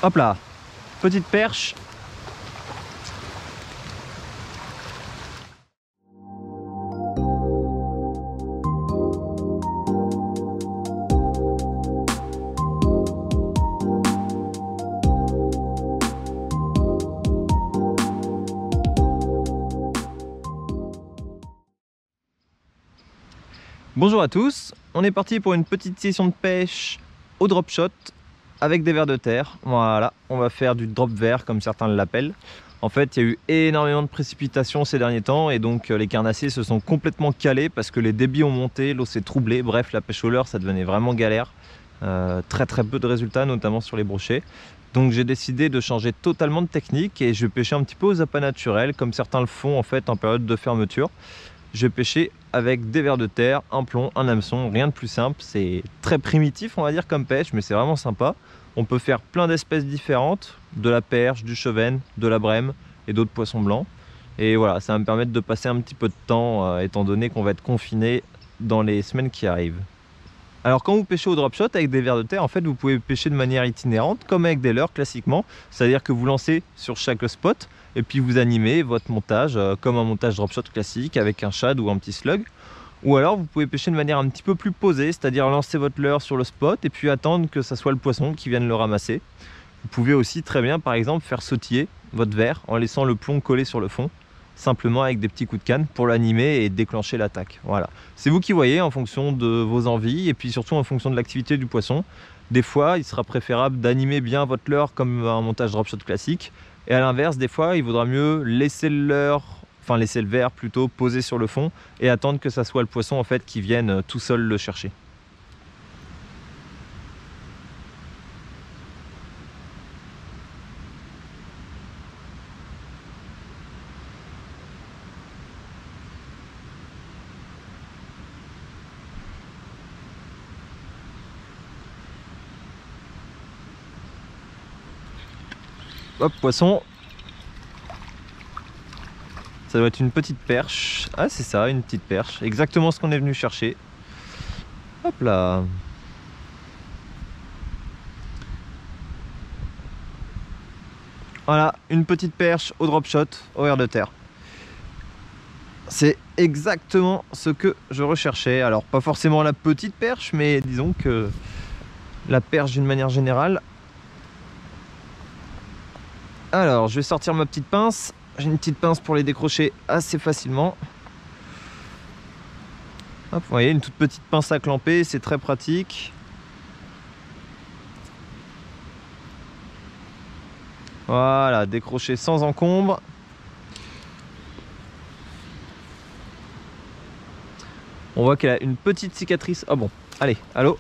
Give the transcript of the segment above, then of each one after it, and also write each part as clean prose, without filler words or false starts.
Hop là, petite perche. Bonjour à tous, on est parti pour une petite session de pêche au drop shot avec des vers de terre. Voilà, on va faire du drop vers comme certains l'appellent. En fait, il y a eu énormément de précipitations ces derniers temps et donc les carnassiers se sont complètement calés parce que les débits ont monté, l'eau s'est troublée. Bref, la pêche au leurre, ça devenait vraiment galère. Très peu de résultats, notamment sur les brochets. Donc j'ai décidé de changer totalement de technique et je vais pêcher un petit peu aux appâts naturels comme certains le font en fait en période de fermeture. Je vais pêcher avec des vers de terre, un plomb, un hameçon, rien de plus simple. C'est très primitif on va dire comme pêche, mais c'est vraiment sympa. On peut faire plein d'espèces différentes, de la perche, du chevenne, de la brème et d'autres poissons blancs. Et voilà, ça va me permettre de passer un petit peu de temps étant donné qu'on va être confiné dans les semaines qui arrivent. Alors quand vous pêchez au drop shot avec des vers de terre, en fait vous pouvez pêcher de manière itinérante comme avec des leurres classiquement, c'est-à-dire que vous lancez sur chaque spot et puis vous animez votre montage comme un montage drop shot classique avec un shad ou un petit slug. Ou alors vous pouvez pêcher de manière un petit peu plus posée, c'est-à-dire lancer votre leurre sur le spot et puis attendre que ça soit le poisson qui vienne le ramasser. Vous pouvez aussi très bien par exemple faire sautiller votre vers en laissant le plomb coller sur le fond, simplement avec des petits coups de canne pour l'animer et déclencher l'attaque. Voilà, c'est vous qui voyez en fonction de vos envies et puis surtout en fonction de l'activité du poisson. Des fois il sera préférable d'animer bien votre leurre comme un montage drop shot classique et à l'inverse des fois il vaudra mieux laisser le leurre, enfin laisser le vers plutôt posé sur le fond et attendre que ça soit le poisson en fait qui vienne tout seul le chercher. Hop, poisson. Ça doit être une petite perche. Ah, c'est ça, une petite perche. Exactement ce qu'on est venu chercher. Hop là. Voilà, une petite perche au drop shot, au vers de terre. C'est exactement ce que je recherchais. Alors, pas forcément la petite perche, mais disons que la perche d'une manière générale. Alors, je vais sortir ma petite pince. J'ai une petite pince pour les décrocher assez facilement. Hop, vous voyez, une toute petite pince à clamper, c'est très pratique. Voilà, décrocher sans encombre. On voit qu'elle a une petite cicatrice. Ah bon, allez, allô.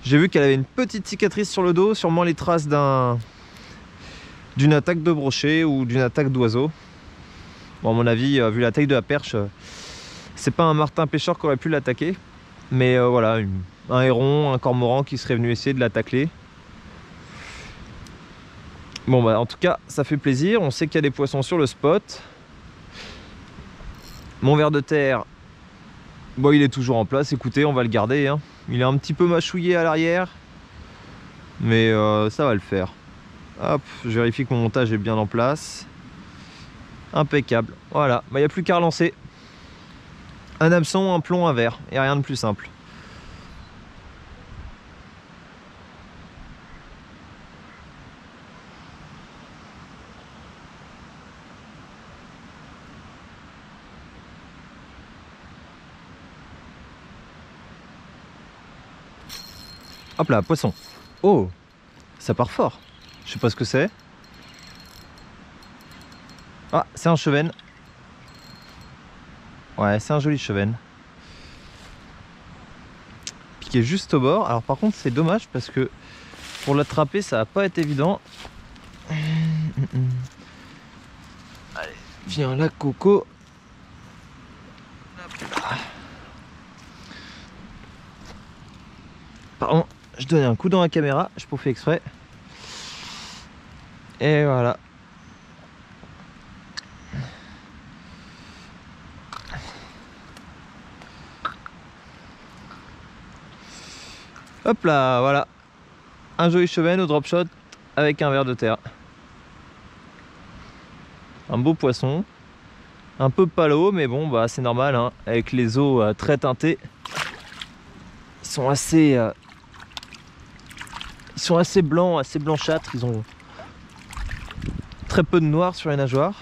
J'ai vu qu'elle avait une petite cicatrice sur le dos, sûrement les traces d'une attaque de brochet ou d'une attaque d'oiseau. Bon, à mon avis, vu la taille de la perche, c'est pas un martin pêcheur qui aurait pu l'attaquer. Mais voilà, un héron, un cormoran qui serait venu essayer de l'attaquer. Bon bah en tout cas, ça fait plaisir. On sait qu'il y a des poissons sur le spot. Mon vers de terre, bon, il est toujours en place. Écoutez, on va le garder, hein. Il est un petit peu mâchouillé à l'arrière. Mais ça va le faire. Hop, je vérifie que mon montage est bien en place. Impeccable. Voilà, il n'y a plus qu'à relancer. Un hameçon, un plomb, un verre. Et rien de plus simple. Hop là, poisson. Oh, ça part fort. Je sais pas ce que c'est. Ah, c'est un chevenne. Ouais, c'est un joli chevenne. Piqué juste au bord. Alors par contre, c'est dommage parce que pour l'attraper, ça va pas être évident. Allez, viens là, Coco. Hop là. Pardon, je donnais un coup dans la caméra, je pas fait exprès. Et voilà. Hop là, voilà. Un joli chevenne au drop shot avec un ver de terre. Un beau poisson. Un peu palo, mais bon, bah, c'est normal, hein, avec les os très teintés. Ils sont assez blancs, assez blanchâtres. Ils ont très peu de noir sur les nageoires.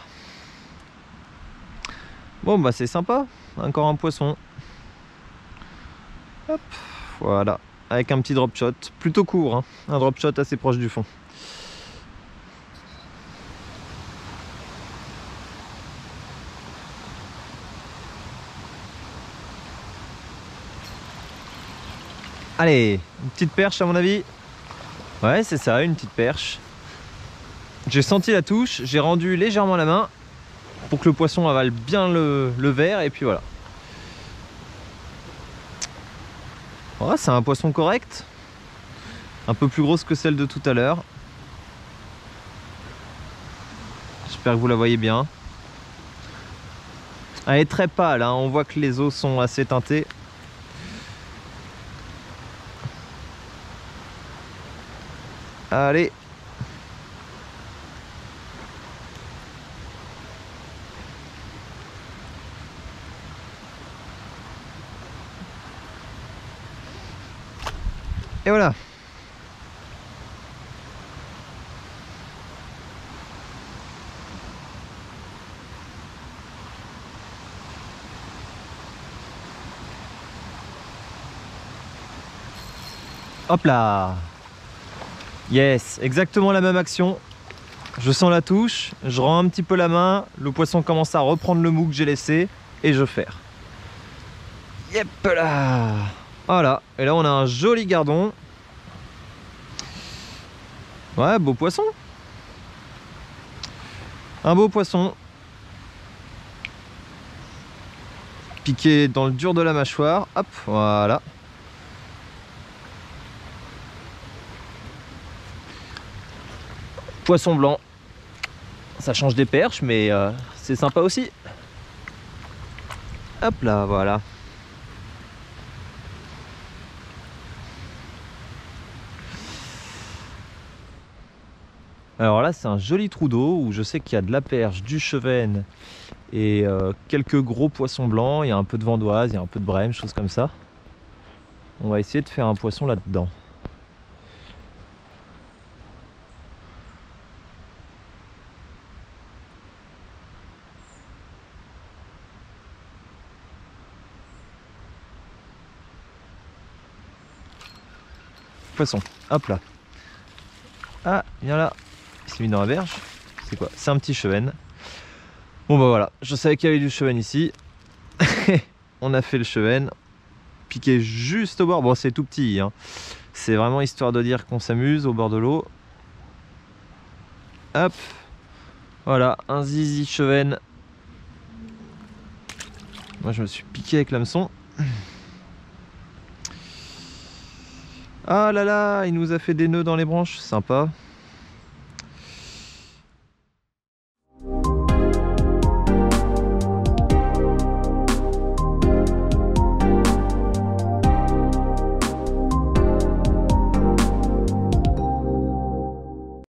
Bon, bah, c'est sympa. Encore un poisson. Hop, voilà. Avec un petit drop shot. Plutôt court, hein. Un drop shot assez proche du fond. Allez, une petite perche à mon avis. Ouais, c'est ça, une petite perche. J'ai senti la touche, j'ai rendu légèrement la main pour que le poisson avale bien le verre et puis voilà. Ouais, c'est un poisson correct. Un peu plus grosse que celle de tout à l'heure. J'espère que vous la voyez bien. Elle est très pâle, hein. On voit que les os sont assez teintés. Allez. Et voilà. Hop là. Yes, exactement la même action. Je sens la touche, je rends un petit peu la main, le poisson commence à reprendre le mou que j'ai laissé et je ferre. Yep là. Voilà, et là on a un joli gardon. Ouais, beau poisson. Un beau poisson. Piqué dans le dur de la mâchoire. Hop, voilà. Poisson blanc. Ça change des perches, mais c'est sympa aussi. Hop là, voilà. Alors là, c'est un joli trou d'eau où je sais qu'il y a de la perche, du chevenne et quelques gros poissons blancs. Il y a un peu de vandoise, il y a un peu de brème, choses comme ça. On va essayer de faire un poisson là-dedans. Poisson, hop là. Ah, viens là. Il s'est mis dans la berge. C'est quoi? C'est un petit chevenne. Bon bah voilà, je savais qu'il y avait du chevenne ici. On a fait le chevenne. Piqué juste au bord. Bon, c'est tout petit, hein. C'est vraiment histoire de dire qu'on s'amuse au bord de l'eau. Hop. Voilà, un zizi chevenne. Moi, je me suis piqué avec l'hameçon. Ah là là, il nous a fait des nœuds dans les branches, sympa.